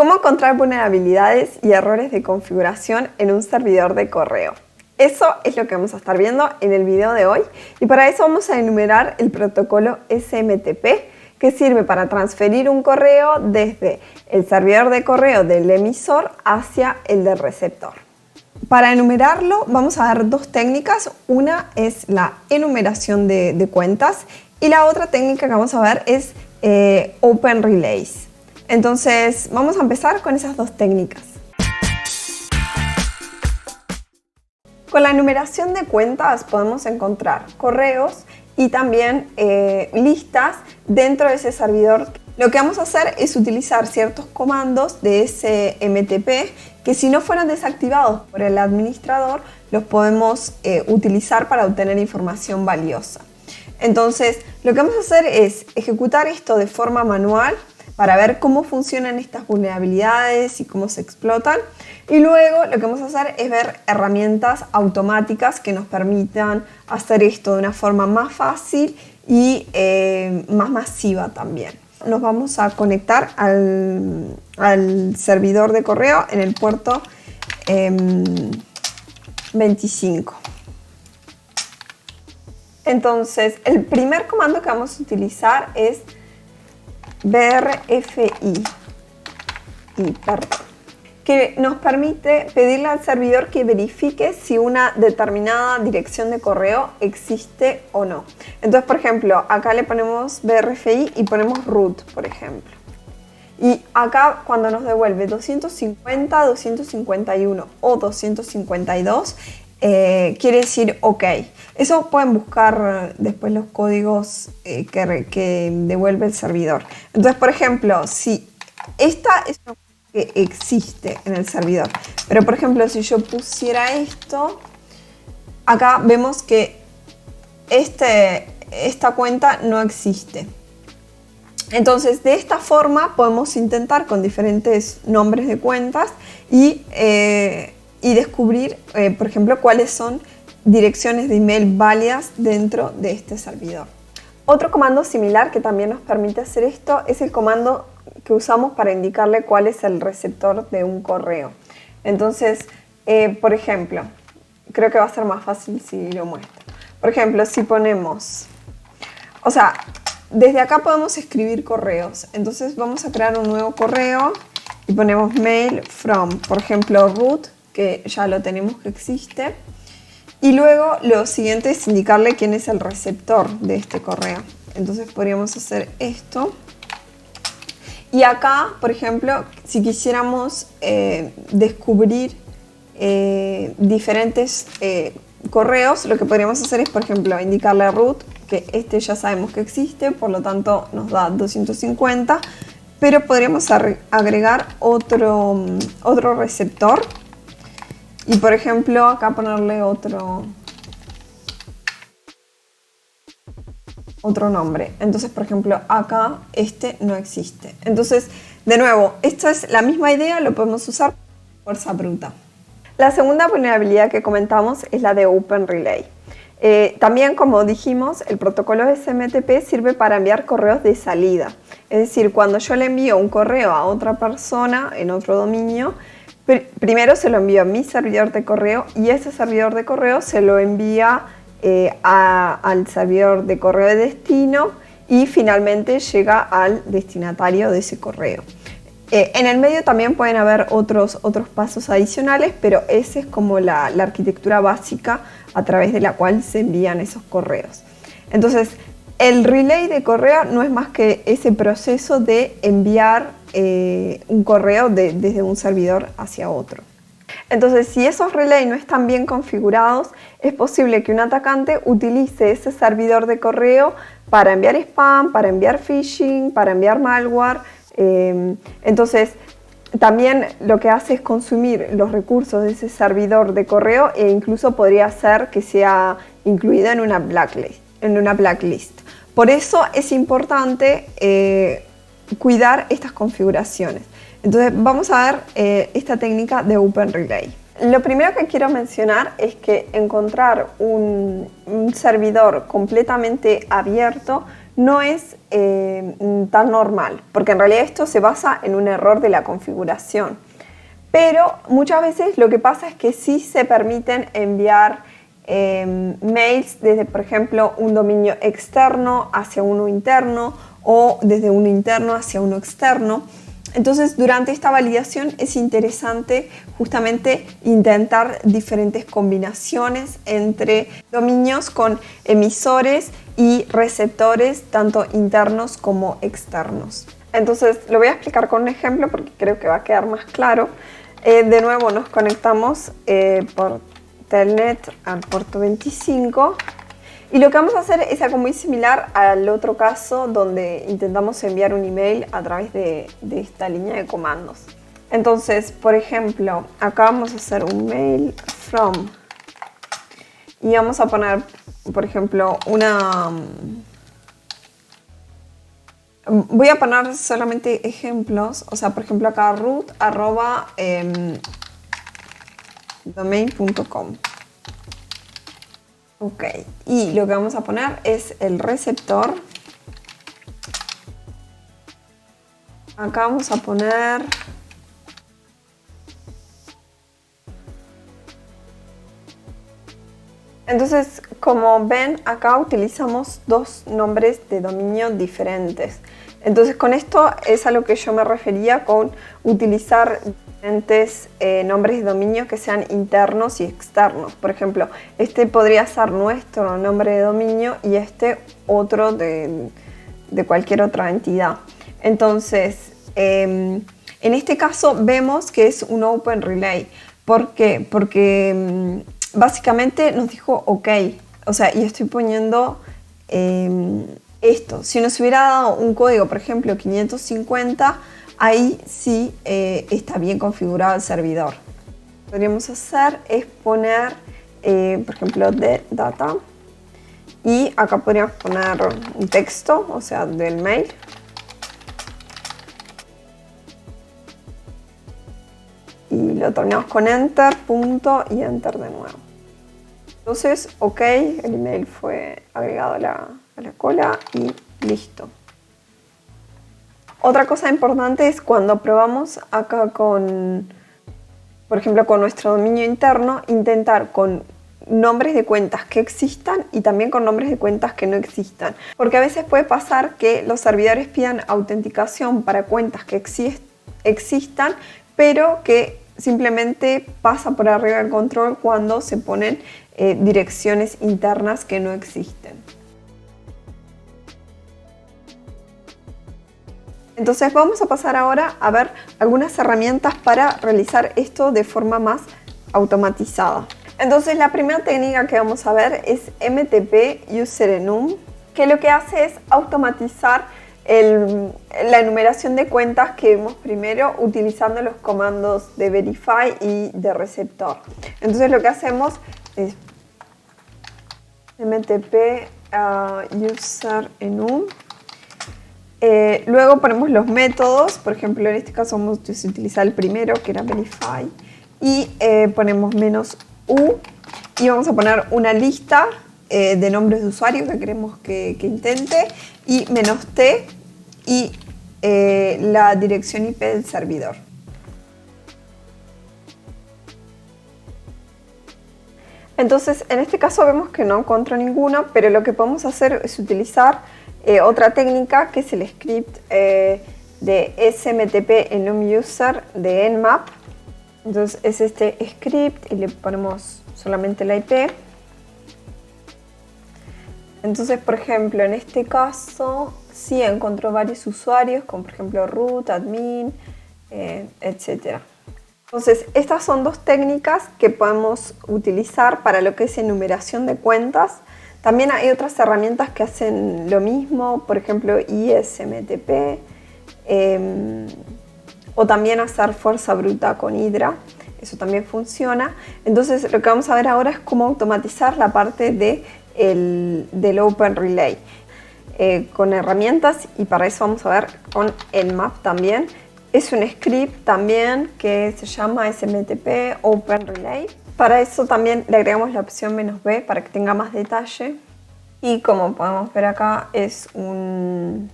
¿Cómo encontrar vulnerabilidades y errores de configuración en un servidor de correo? Eso es lo que vamos a estar viendo en el video de hoy y para eso vamos a enumerar el protocolo SMTP que sirve para transferir un correo desde el servidor de correo del emisor hacia el del receptor. Para enumerarlo vamos a ver dos técnicas, una es la enumeración de cuentas y la otra técnica que vamos a ver es Open Relays. Entonces vamos a empezar con esas dos técnicas. Con la enumeración de cuentas podemos encontrar correos y también listas dentro de ese servidor. Lo que vamos a hacer es utilizar ciertos comandos de ese MTP que si no fueran desactivados por el administrador los podemos utilizar para obtener información valiosa. Entonces lo que vamos a hacer es ejecutar esto de forma manual para ver cómo funcionan estas vulnerabilidades y cómo se explotan. Y luego lo que vamos a hacer es ver herramientas automáticas que nos permitan hacer esto de una forma más fácil y más masiva también. Nos vamos a conectar al servidor de correo en el puerto 25. Entonces, el primer comando que vamos a utilizar es brfi, que nos permite pedirle al servidor que verifique si una determinada dirección de correo existe o no. Entonces, por ejemplo, acá le ponemos brfi y ponemos root, por ejemplo. Y acá cuando nos devuelve 250, 251 o 252, quiere decir OK. Eso pueden buscar después los códigos que devuelve el servidor. Entonces, por ejemplo, si esta es una cosa que existe en el servidor, pero por ejemplo, si yo pusiera esto, acá vemos que esta cuenta no existe. Entonces, de esta forma podemos intentar con diferentes nombres de cuentas y descubrir, por ejemplo, cuáles son direcciones de email válidas dentro de este servidor. Otro comando similar que también nos permite hacer esto es el comando que usamos para indicarle cuál es el receptor de un correo. Entonces, por ejemplo, creo que va a ser más fácil si lo muestro. Por ejemplo, si ponemos, desde acá podemos escribir correos. Entonces vamos a crear un nuevo correo y ponemos mail from, por ejemplo, root, que ya lo tenemos que existe. Y luego lo siguiente es indicarle quién es el receptor de este correo. Entonces podríamos hacer esto. Y acá, por ejemplo, si quisiéramos descubrir diferentes correos, lo que podríamos hacer es, por ejemplo, indicarle a root que este ya sabemos que existe, por lo tanto nos da 250, pero podríamos agregar otro receptor. Y por ejemplo, acá ponerle otro nombre. Entonces, por ejemplo, acá este no existe. Entonces, de nuevo, esta es la misma idea, lo podemos usar por fuerza bruta. La segunda vulnerabilidad que comentamos es la de Open Relay. También, como dijimos, el protocolo SMTP sirve para enviar correos de salida. Es decir, cuando yo le envío un correo a otra persona en otro dominio, primero se lo envío a mi servidor de correo y ese servidor de correo se lo envía al servidor de correo de destino y finalmente llega al destinatario de ese correo. En el medio también pueden haber otros pasos adicionales, pero esa es como la arquitectura básica a través de la cual se envían esos correos. Entonces, el relay de correo no es más que ese proceso de enviar un correo desde un servidor hacia otro. Entonces, si esos relays no están bien configurados, es posible que un atacante utilice ese servidor de correo para enviar spam, para enviar phishing, para enviar malware. Entonces, también lo que hace es consumir los recursos de ese servidor de correo e incluso podría ser que sea incluido en una blacklist. Por eso es importante cuidar estas configuraciones. Entonces vamos a ver esta técnica de Open Relay. Lo primero que quiero mencionar es que encontrar un servidor completamente abierto no es tan normal, porque en realidad esto se basa en un error de la configuración. Pero muchas veces lo que pasa es que sí se permiten enviar mails desde, por ejemplo, un dominio externo hacia uno interno o desde uno interno hacia uno externo. Entonces, durante esta validación es interesante justamente intentar diferentes combinaciones entre dominios con emisores y receptores, tanto internos como externos. Entonces, lo voy a explicar con un ejemplo porque creo que va a quedar más claro. De nuevo nos conectamos por Telnet al puerto 25. Y lo que vamos a hacer es algo muy similar al otro caso donde intentamos enviar un email a través de esta línea de comandos. Entonces, por ejemplo, acá vamos a hacer un mail from y vamos a poner, por ejemplo, voy a poner solamente ejemplos, o sea, por ejemplo acá root@domain.com. Ok, y lo que vamos a poner es el receptor. Acá vamos a poner entonces, como ven, acá utilizamos dos nombres de dominio diferentes. Entonces, con esto es a lo que yo me refería con utilizar diferentes nombres de dominio que sean internos y externos. Por ejemplo, este podría ser nuestro nombre de dominio y este otro de cualquier otra entidad. Entonces, en este caso vemos que es un Open Relay. ¿Por qué? Porque básicamente nos dijo OK, o sea, y estoy poniendo esto. Si nos hubiera dado un código, por ejemplo, 550, ahí sí está bien configurado el servidor. Lo que podríamos hacer es poner, por ejemplo, de data, y acá podríamos poner un texto, o sea, del mail. Y lo terminamos con enter, punto y enter de nuevo. Entonces, OK, el email fue agregado a la cola y listo. Otra cosa importante es cuando probamos acá con, por ejemplo, con nuestro dominio interno, intentar con nombres de cuentas que existan y también con nombres de cuentas que no existan. Porque a veces puede pasar que los servidores pidan autenticación para cuentas que existan, pero que simplemente pasa por arriba del control cuando se ponen direcciones internas que no existen. Entonces vamos a pasar ahora a ver algunas herramientas para realizar esto de forma más automatizada. Entonces la primera técnica que vamos a ver es MTP User Enum, que lo que hace es automatizar la enumeración de cuentas que vimos primero utilizando los comandos de verify y de receptor. Entonces lo que hacemos es MTP User Enum. Luego ponemos los métodos, por ejemplo en este caso vamos a utilizar el primero que era verify y ponemos -u y vamos a poner una lista de nombres de usuario que queremos que intente y -t y la dirección IP del servidor. Entonces en este caso vemos que no encuentro ninguna, pero lo que podemos hacer es utilizar otra técnica que es el script de smtp enum user de nmap. Entonces es este script y le ponemos solamente la IP. Entonces, por ejemplo, en este caso sí encontró varios usuarios, como por ejemplo root, admin, etc. Entonces, estas son dos técnicas que podemos utilizar para lo que es enumeración de cuentas. También hay otras herramientas que hacen lo mismo, por ejemplo ISMTP, o también hacer fuerza bruta con Hydra, eso también funciona. Entonces lo que vamos a ver ahora es cómo automatizar la parte del Open Relay con herramientas, y para eso vamos a ver con Nmap también. Es un script también que se llama SMTP Open Relay. Para eso también le agregamos la opción -b para que tenga más detalle. Y como podemos ver acá es un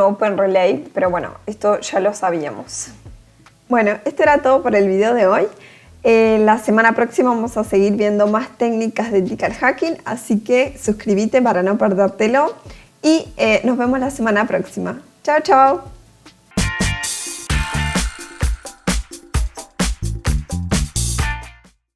Open Relay, pero bueno, esto ya lo sabíamos. Bueno, esto era todo por el video de hoy. La semana próxima vamos a seguir viendo más técnicas de Ethical Hacking, así que suscríbete para no perdértelo y nos vemos la semana próxima. Chao, chao.